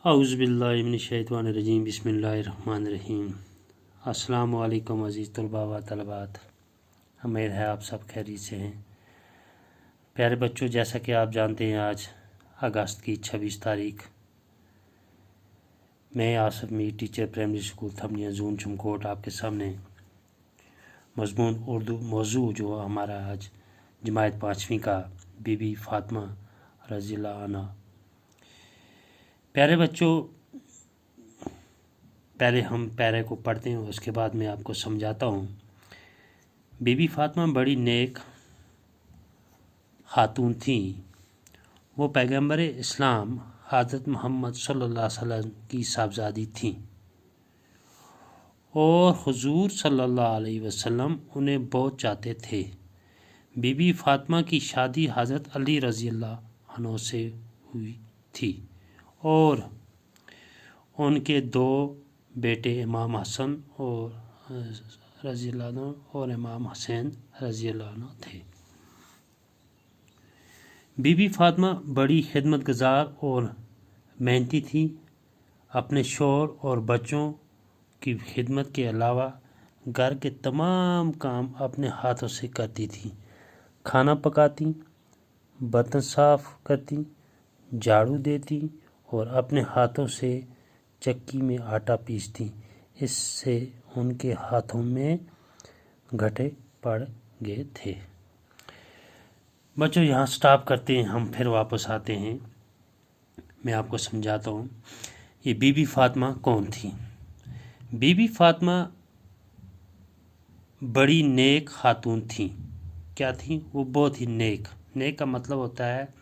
औज़ुबिल्लाहिमिनश्शैतानिर्रजीम बिस्मिल्लाहिर्रहमानिर्रहीम। अस्सलामु अलैकुम अज़ीज़ तलबा व तलबात, उम्मीद है आप सब खैरियत से हैं। प्यारे बच्चों, जैसा कि आप जानते हैं आज अगस्त की 26 तारीख, मैं Asif Mir teacher primary school थमनिया जून चमकोट आपके सामने मज़मून उर्दू मौजू जो हमारा आज जमात 5वीं का बीबी फ़ातिमा रज़ियल्लाहु अन्हा। प्यारे बच्चों, पहले हम पैरे को पढ़ते हैं, उसके बाद मैं आपको समझाता हूँ। बीबी फ़ातिमा बड़ी नेक खातून थी। वो पैगंबर इस्लाम हज़रत मोहम्मद सल्लल्लाहु अलैहि वसल्लम की साहबजादी थी और हुजूर सल्लल्लाहु अलैहि वसल्लम उन्हें बहुत चाहते थे। बीबी फ़ातिमा की शादी हज़रत अली रज़ियल्लाहु अन्हु से हुई थी और उनके दो बेटे इमाम हसन और रज़ियल्लाहु अन्हु और इमाम हुसैन रज़ियल्लाहु अन्हु थे। बीबी फ़ातिमा बड़ी खिदमतगज़ार और मेहनती थी। अपने शौहर और बच्चों की खिदमत के अलावा घर के तमाम काम अपने हाथों से करती थी। खाना पकाती, बर्तन साफ़ करती, झाड़ू देती और अपने हाथों से चक्की में आटा पीसती। इससे उनके हाथों में घटे पड़ गए थे। बच्चों, यहाँ स्टॉप करते हैं, हम फिर वापस आते हैं। मैं आपको समझाता हूँ ये बीबी फ़ातिमा कौन थी। बीबी फ़ातिमा बड़ी नेक खातून थी। क्या थी? वो बहुत ही नेक। नेक का मतलब होता है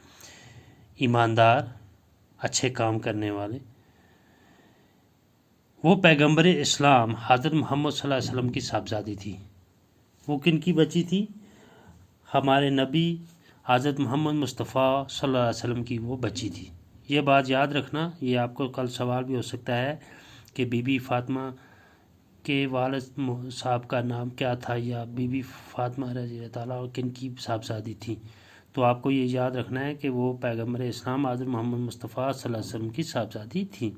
ईमानदार, अच्छे काम करने वाले। वो पैगंबर इस्लाम हज़रत मोहम्मद सल्लल्लाहु अलैहि वसल्लम की साहबजादी थी। वो किन की बच्ची थी? हमारे नबी हज़रत मोहम्मद मुस्तफ़ा सल्लल्लाहु अलैहि वसल्लम की वो बच्ची थी। ये बात याद रखना, ये आपको कल सवाल भी हो सकता है कि बीबी फ़ातिमा के वालिद साहब का नाम क्या था, या बीबी फ़ातिमा रज़ियल्लाहु ताला किन की साहबजादी थी। तो आपको ये याद रखना है कि वो पैगंबर इस्लाम हज़रत मोहम्मद मुस्तफ़ा सल्लल्लाहु अलैहि वसल्लम की साहबजादी थी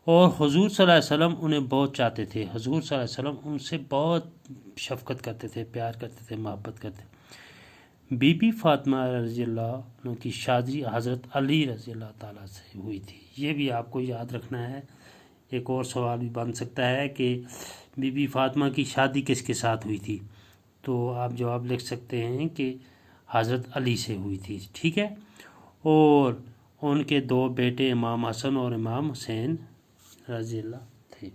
और हुजूर सल्लल्लाहु अलैहि वसल्लम उन्हें बहुत चाहते थे। हुजूर सल्लल्लाहु अलैहि वसल्लम उनसे बहुत शफ़क़त करते थे, प्यार करते थे, मोहब्बत करते। बीबी फ़ातिमा रज़ियल्लाहु अन्हा की शादी हज़रत अली रज़ियल्लाहु ताला से हुई थी। ये भी आपको याद रखना है। एक और सवाल भी बन सकता है कि बीबी फ़ातिमा की शादी किसके साथ हुई थी, तो आप जवाब लिख सकते हैं कि हज़रत अली से हुई थी। ठीक है। और उनके दो बेटे इमाम हसन और इमाम हुसैन रज़ियल्लाहु थे।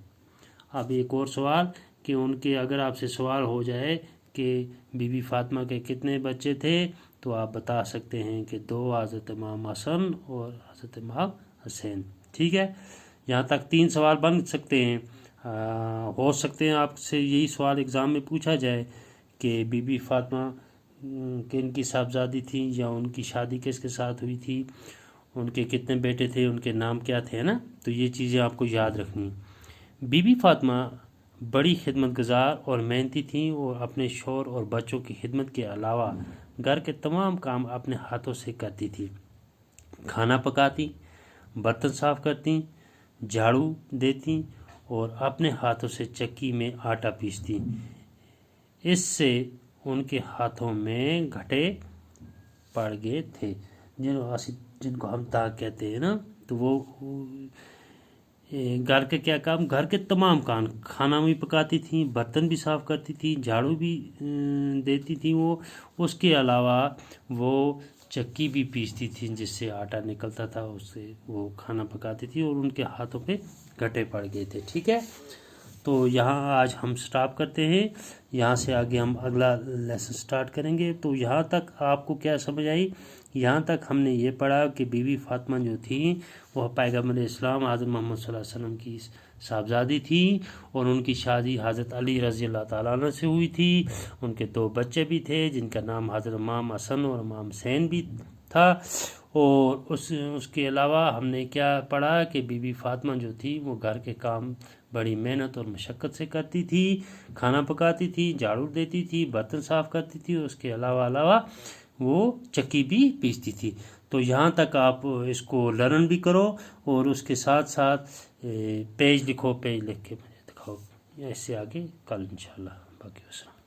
अब एक और सवाल कि उनके, अगर आपसे सवाल हो जाए कि बीबी फ़ातिमा के कितने बच्चे थे, तो आप बता सकते हैं कि दो, हज़रत इमाम हसन और हज़रत इमाम हुसैन। ठीक है। यहाँ तक 3 सवाल बन सकते हैं। हो सकते हैं आपसे यही सवाल एग्ज़ाम में पूछा जाए कि बीबी फ़ातिमा किन की साहबजादी थी, या उनकी शादी किसके साथ हुई थी, उनके कितने बेटे थे, उनके नाम क्या थे, है ना। तो ये चीज़ें आपको याद रखनी। बीबी फ़ातिमा बड़ी खिदमतगज़ार और मेहनती थी और अपने शौहर और बच्चों की खिदमत के अलावा घर के तमाम काम अपने हाथों से करती थी। खाना पकाती, बर्तन साफ़ करती, झाड़ू देती और अपने हाथों से चक्की में आटा पीसती। इससे उनके हाथों में घटे पड़ गए थे, जिनको हम दाग कहते हैं ना। तो वो घर के क्या काम, घर के तमाम काम, खाना भी पकाती थी, बर्तन भी साफ़ करती थी, झाड़ू भी देती थी वो। उसके अलावा वो चक्की भी पीसती थी जिससे आटा निकलता था, उससे वो खाना पकाती थी और उनके हाथों पे घटे पड़ गए थे। ठीक है। तो यहाँ आज हम स्टॉप करते हैं। यहाँ से आगे हम अगला लेसन स्टार्ट करेंगे। तो यहाँ तक आपको क्या समझ आई? यहाँ तक हमने ये पढ़ा कि बीबी फ़ातिमा जो थी वह पैगंबर इस्लाम हज़रत मोहम्मद सल्लल्लाहु अलैहि वसल्लम की साहबजादी थी और उनकी शादी हज़रत अली रज़ियल्लाहु ताला अन्हु से हुई थी। उनके दो बच्चे भी थे जिनका नाम हज़रत इमाम हसन और इमाम हुसैन भी था। और उसके अलावा हमने क्या पढ़ा कि बीबी फ़ातिमा जो थी वो घर के काम बड़ी मेहनत और मशक्क़त से करती थी। खाना पकाती थी, झाड़ू देती थी, बर्तन साफ़ करती थी, उसके अलावा वो चक्की भी पीसती थी। تو یہاں تک آپ اس کو لرن بھی کرو اور اس کے ساتھ ساتھ پیج لکھو، پیج لکھ کے مجھے دکھاؤ، ایسے آگے کل انشاءاللہ باقی وسلام۔